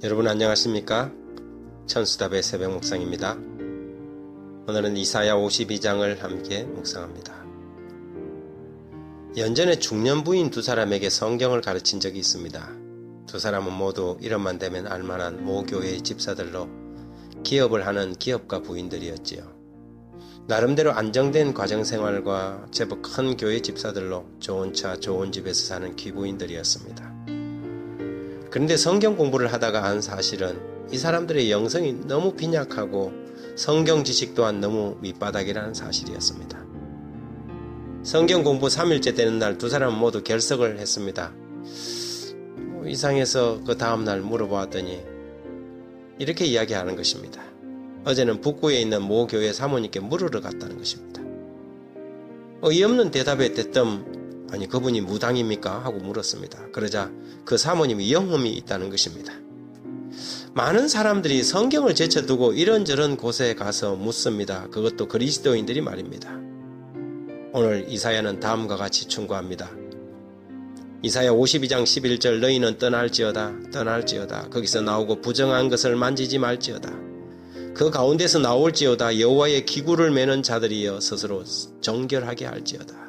여러분 안녕하십니까? 천수답의 새벽 묵상입니다. 오늘은 이사야 52장을 함께 묵상합니다. 연전에 중년 부인 두 사람에게 성경을 가르친 적이 있습니다. 두 사람은 모두 이름만 대면 알만한 모교회의 집사들로 기업을 하는 기업가 부인들이었지요. 나름대로 안정된 가정생활과 제법 큰 교회 집사들로 좋은 차 좋은 집에서 사는 귀부인들이었습니다. 그런데 성경 공부를 하다가 안 사실은 이 사람들의 영성이 너무 빈약하고 성경 지식 또한 너무 밑바닥이라는 사실이었습니다. 성경 공부 3일째 되는 날 두 사람은 모두 결석을 했습니다. 이상해서 그 다음날 물어보았더니 이렇게 이야기하는 것입니다. 어제는 북구에 있는 모 교회 사모님께 물으러 갔다는 것입니다. 어이없는 대답에 대뜸 아니 그분이 무당입니까? 하고 물었습니다. 그러자 그 사모님이 영험이 있다는 것입니다. 많은 사람들이 성경을 제쳐두고 이런저런 곳에 가서 묻습니다. 그것도 그리스도인들이 말입니다. 오늘 이사야는 다음과 같이 충고합니다. 이사야 52장 11절 너희는 떠날지어다 거기서 나오고 부정한 것을 만지지 말지어다 그 가운데서 나올지어다 여호와의 기구를 매는 자들이여 스스로 정결하게 할지어다.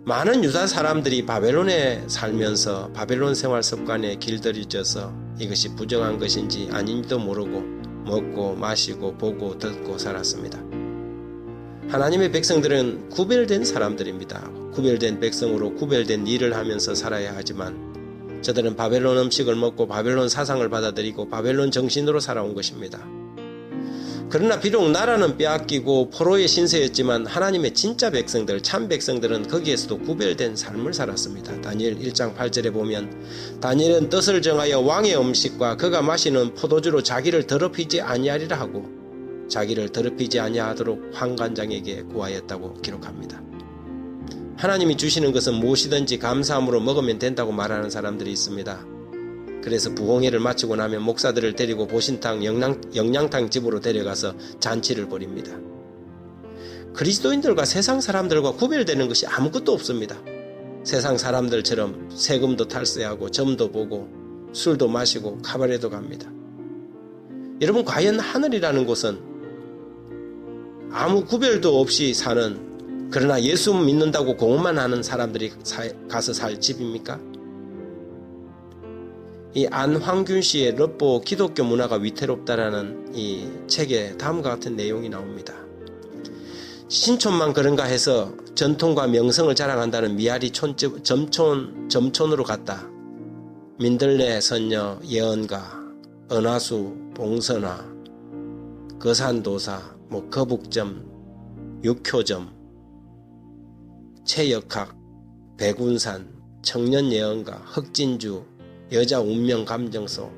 많은 유다 사람들이 바벨론에 살면서 바벨론 생활 습관에 길들여져서 이것이 부정한 것인지 아닌지도 모르고 먹고 마시고 보고 듣고 살았습니다. 하나님의 백성들은 구별된 사람들입니다. 구별된 백성으로 구별된 일을 하면서 살아야 하지만 저들은 바벨론 음식을 먹고 바벨론 사상을 받아들이고 바벨론 정신으로 살아온 것입니다. 그러나 비록 나라는 빼앗기고 포로의 신세였지만 하나님의 진짜 백성들, 참 백성들은 거기에서도 구별된 삶을 살았습니다. 다니엘 1장 8절에 보면 다니엘은 뜻을 정하여 왕의 음식과 그가 마시는 포도주로 자기를 더럽히지 아니하리라 하고 자기를 더럽히지 아니하도록 환관장에게 구하였다고 기록합니다. 하나님이 주시는 것은 무엇이든지 감사함으로 먹으면 된다고 말하는 사람들이 있습니다. 그래서 부흥회를 마치고 나면 목사들을 데리고 보신탕, 영양탕 집으로 데려가서 잔치를 벌입니다. 그리스도인들과 세상 사람들과 구별되는 것이 아무것도 없습니다. 세상 사람들처럼 세금도 탈세하고 점도 보고 술도 마시고 카바레도 갑니다. 여러분 과연 하늘이라는 곳은 아무 구별도 없이 사는 그러나 예수 믿는다고 공언만 하는 사람들이 가서 살 집입니까? 이 안황균 씨의 럽보 기독교 문화가 위태롭다라는 이 책에 다음과 같은 내용이 나옵니다. 신촌만 그런가 해서 전통과 명성을 자랑한다는 미아리 점촌으로 갔다. 민들레 선녀, 예언가, 은하수, 봉선화, 거산도사, 거북점, 육효점, 최역학, 백운산, 청년예언가, 흑진주, 여자 운명 감정소,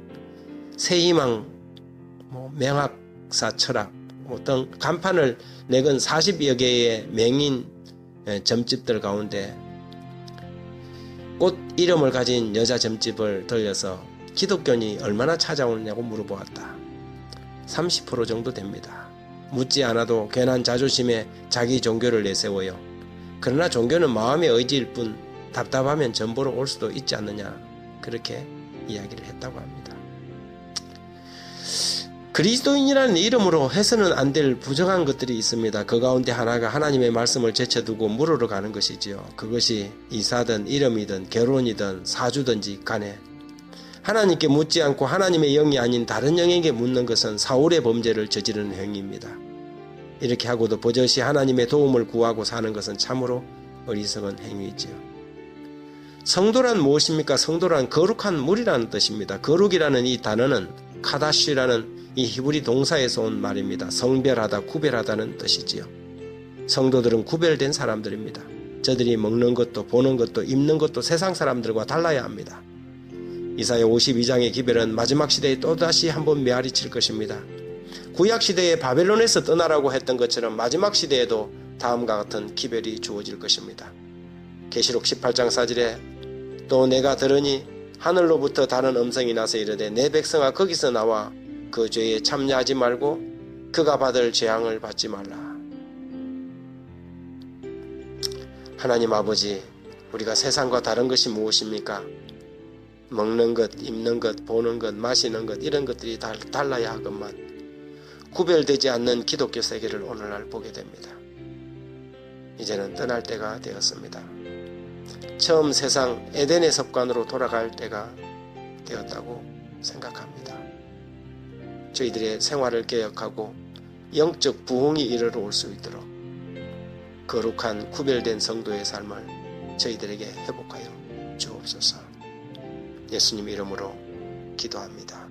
새희망, 명학사 철학 등 간판을 내건 40여 개의 명인 점집들 가운데 꽃 이름을 가진 여자 점집을 들려서 기독교인이 얼마나 찾아오느냐고 물어보았다. 30% 정도 됩니다. 묻지 않아도 괜한 자존심에 자기 종교를 내세워요. 그러나 종교는 마음의 의지일 뿐 답답하면 전보러 올 수도 있지 않느냐. 그렇게 이야기를 했다고 합니다. 그리스도인이라는 이름으로 해서는 안 될 부정한 것들이 있습니다. 그 가운데 하나가 하나님의 말씀을 제쳐두고 물으러 가는 것이지요. 그것이 이사든 이름이든 결혼이든 사주든지 간에 하나님께 묻지 않고 하나님의 영이 아닌 다른 영에게 묻는 것은 사울의 범죄를 저지르는 행위입니다. 이렇게 하고도 버젓이 하나님의 도움을 구하고 사는 것은 참으로 어리석은 행위이지요. 성도란 무엇입니까? 성도란 거룩한 물이라는 뜻입니다. 거룩이라는 이 단어는 카다시라는 이 히브리 동사에서 온 말입니다. 성별하다, 구별하다는 뜻이지요. 성도들은 구별된 사람들입니다. 저들이 먹는 것도 보는 것도 입는 것도 세상 사람들과 달라야 합니다. 이사야 52장의 기별은 마지막 시대에 또다시 한번 메아리칠 것입니다. 구약시대에 바벨론에서 떠나라고 했던 것처럼 마지막 시대에도 다음과 같은 기별이 주어질 것입니다. 계시록 18장 4절에 또 내가 들으니 하늘로부터 다른 음성이 나서 이르되 내 백성아 거기서 나와 그 죄에 참여하지 말고 그가 받을 재앙을 받지 말라. 하나님 아버지, 우리가 세상과 다른 것이 무엇입니까? 먹는 것, 입는 것, 보는 것, 마시는 것 이런 것들이 다 달라야 하건만 구별되지 않는 기독교 세계를 오늘날 보게 됩니다. 이제는 떠날 때가 되었습니다. 처음 세상 에덴의 습관으로 돌아갈 때가 되었다고 생각합니다. 저희들의 생활을 개혁하고 영적 부흥이 이르러 올 수 있도록 거룩한 구별된 성도의 삶을 저희들에게 회복하여 주옵소서. 예수님 이름으로 기도합니다.